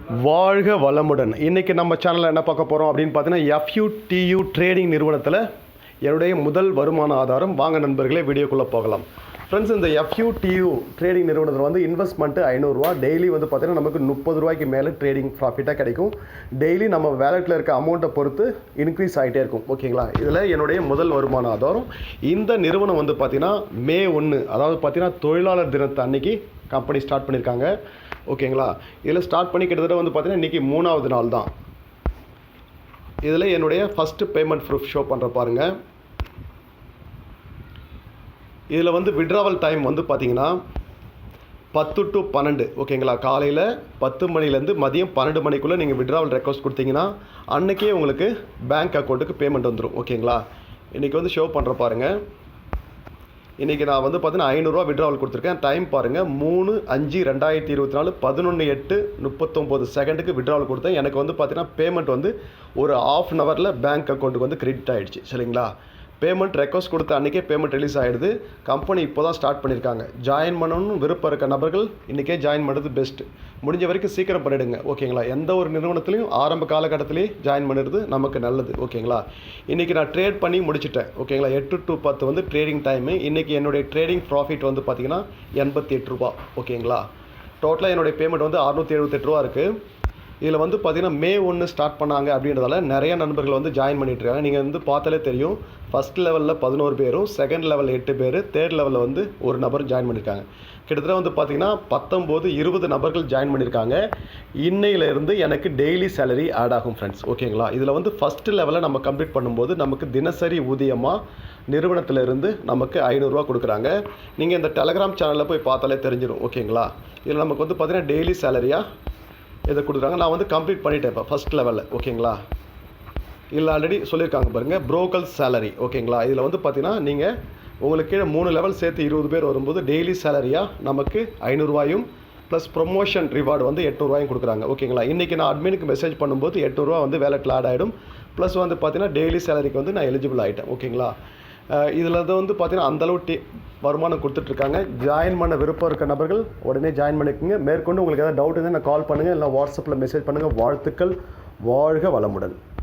வாழ்க வளமுடன். இன்றைக்கி நம்ம சேனலில் என்ன பார்க்க போகிறோம் அப்படின்னு பார்த்தீங்கன்னா, FUTU ட்ரேடிங் நிறுவனத்தில் என்னுடைய முதல் வருமான ஆதாரம். வாங்க நண்பர்களே, வீடியோக்குள்ளே போகலாம். ஃப்ரெண்ட்ஸ், இந்த FUTU ட்ரேடிங் நிறுவனத்தில் வந்து இன்வெஸ்ட்மெண்ட்டு 500 ரூபா. டெய்லி வந்து பார்த்தீங்கன்னா நமக்கு 30 ரூபாய்க்கு மேலே ட்ரேடிங் ப்ராஃபிட்டாக கிடைக்கும். டெய்லி நம்ம வேலெட்டில் இருக்க அமௌண்ட்டை பொறுத்து இன்க்ரீஸ் ஆகிட்டே இருக்கும். ஓகேங்களா? இதில் என்னுடைய முதல் வருமான ஆதாரம். இந்த நிறுவனம் வந்து பார்த்தீங்கன்னா மே 1, அதாவது பார்த்தீங்கன்னா தொழிலாளர் தினத்தை அன்னைக்கு கம்பெனி ஸ்டார்ட் பண்ணியிருக்காங்க. ஓகேங்களா? இதில் ஸ்டார்ட் பண்ணி கிட்டத்தட்ட வந்து பார்த்தீங்கன்னா இன்றைக்கி 3வது நாள் தான். இதில் என்னுடைய ஃபஸ்ட்டு பேமெண்ட் ப்ரூஃப் ஷோ பண்ணுற பாருங்கள். இதில் வந்து விட்ராவல் டைம் வந்து பார்த்தீங்கன்னா 10 to 12. ஓகேங்களா? காலையில் 10 மணிலேருந்து மதியம் 12 மணிக்குள்ளே நீங்கள் விட்ராவல் ரெக்வஸ்ட் கொடுத்தீங்கன்னா அன்றைக்கே உங்களுக்கு பேங்க் அக்கௌண்ட்டுக்கு பேமெண்ட் வந்துடும். ஓகேங்களா? இன்றைக்கி வந்து ஷோ பண்ணுற பாருங்கள். இன்றைக்கி நான் வந்து பார்த்தீங்கன்னா 500 ரூபா விட்ராவல் கொடுத்துருக்கேன். டைம் பாருங்கள், 3/5/2024 11:08:39 செகண்டுக்கு விட்ராவல் கொடுத்தேன். எனக்கு வந்து பார்த்தீங்கன்னா பேமெண்ட் வந்து ஒரு ½ அன் ஹவரில் பேங்க் அக்கௌண்ட்டுக்கு வந்து கிரெடிட் ஆகிடுச்சு. சரிங்களா? பேமெண்ட் ரெக்வஸ்ட் கொடுத்த அன்றைக்கே பேமெண்ட் ரிலீஸ் ஆகிடுது. கம்பெனி இப்போ தான் ஸ்டார்ட் பண்ணியிருக்காங்க. ஜாயின் பண்ணணும்னு விருப்பம் இருக்க நபர்கள் இன்றைக்கே ஜாயின் பண்ணுறது பெஸ்ட்டு. முடிஞ்ச வரைக்கும் சீக்கிரம் பண்ணிவிடுங்க. ஓகேங்களா? எந்த ஒரு நிறுவனத்துலையும் ஆரம்ப காலகட்டத்திலே ஜாயின் பண்ணுறது நமக்கு நல்லது. ஓகேங்களா? இன்றைக்கி நான் ட்ரேட் பண்ணி முடிச்சிட்டேன். ஓகேங்களா? 8 to 10 வந்து ட்ரேடிங் டைமு. இன்றைக்கி என்னுடைய ட்ரேடிங் ப்ராஃபிட் வந்து பார்த்திங்கன்னா 88 ரூபா. ஓகேங்களா? டோட்டலாக என்னுடைய பேமெண்ட் வந்து 678 ரூபா இருக்குது. இதில் வந்து பார்த்திங்கன்னா மே 1 ஸ்டார்ட் பண்ணாங்க அப்படின்றதால நிறைய நண்பர்கள் வந்து ஜாயின் பண்ணிட்டுருக்காங்க. நீங்கள் வந்து பார்த்தாலே தெரியும். ஃபஸ்ட் லெவலில் 11 பேரும், செகண்ட் லெவலில் 8 பேர், தேர்ட் லெவலில் வந்து ஒரு நபர் ஜாயின் பண்ணியிருக்காங்க. கிட்டத்தட்ட வந்து பார்த்திங்கன்னா 19-20 நபர்கள் ஜாயின் பண்ணியிருக்காங்க. இன்னையிலேருந்து எனக்கு டெய்லி சேலரி ஆட் ஆகும் ஃப்ரெண்ட்ஸ். ஓகேங்களா? இதில் வந்து ஃபஸ்ட்டு லெவலில் நம்ம கம்ப்ளீட் பண்ணும்போது நமக்கு தினசரி ஊதியமாக நிறுவனத்திலிருந்து நமக்கு 500 ரூபா கொடுக்குறாங்க. நீங்கள் இந்த டெலகிராம் சேனலில் போய் பார்த்தாலே தெரிஞ்சிடும். ஓகேங்களா? இதில் நமக்கு வந்து பார்த்திங்கன்னா டெய்லி சேலரியாக இதை கொடுக்குறாங்க. நான் வந்து கம்ப்ளீட் பண்ணிட்டேன் இப்போ ஃபஸ்ட் லெவலில். ஓகேங்களா? இல்லை ஆல்ரெடி சொல்லியிருக்காங்க பாருங்கள், ப்ரோக்கல் சேலரி. ஓகேங்களா? இதில் வந்து பார்த்தீங்கன்னா நீங்கள் உங்களுக்கு கீழே 3 லெவல் சேர்த்து 20 பேர் வரும்போது டெய்லி சேலரியாக நமக்கு 500 ரூபாயும் ப்ளஸ் ப்ரொமோஷன் ரிவார்டு வந்து 800 ரூபாயும் கொடுக்குறாங்க. ஓகேங்களா? இன்றைக்கி நான் அட்மினுக்கு மெசேஜ் பண்ணும்போது 800 ரூபா வந்து வேலெட்டில் ஆட் ஆகிடும். ப்ளஸ் வந்து பார்த்தீங்கன்னா டெய்லி சேலரிக்கு வந்து நான் எலிஜிபிள் ஆகிட்டேன். ஓகேங்களா? இதில் வந்து பார்த்தீங்கன்னா அந்தளவு வருமானம் கொடுத்துட்ருக்காங்க. ஜாயின் பண்ண விருப்பம் இருக்க நபர்கள் உடனே ஜாயின் பண்ணிக்கோங்க. மேற்கொண்டு உங்களுக்கு ஏதாவது டவுட் இருந்தால் நான் கால் பண்ணுங்கள், இல்லை வாட்ஸ்அப்பில் மெசேஜ் பண்ணுங்கள். வாழ்த்துக்கள். வாழ்க வளமுடன்.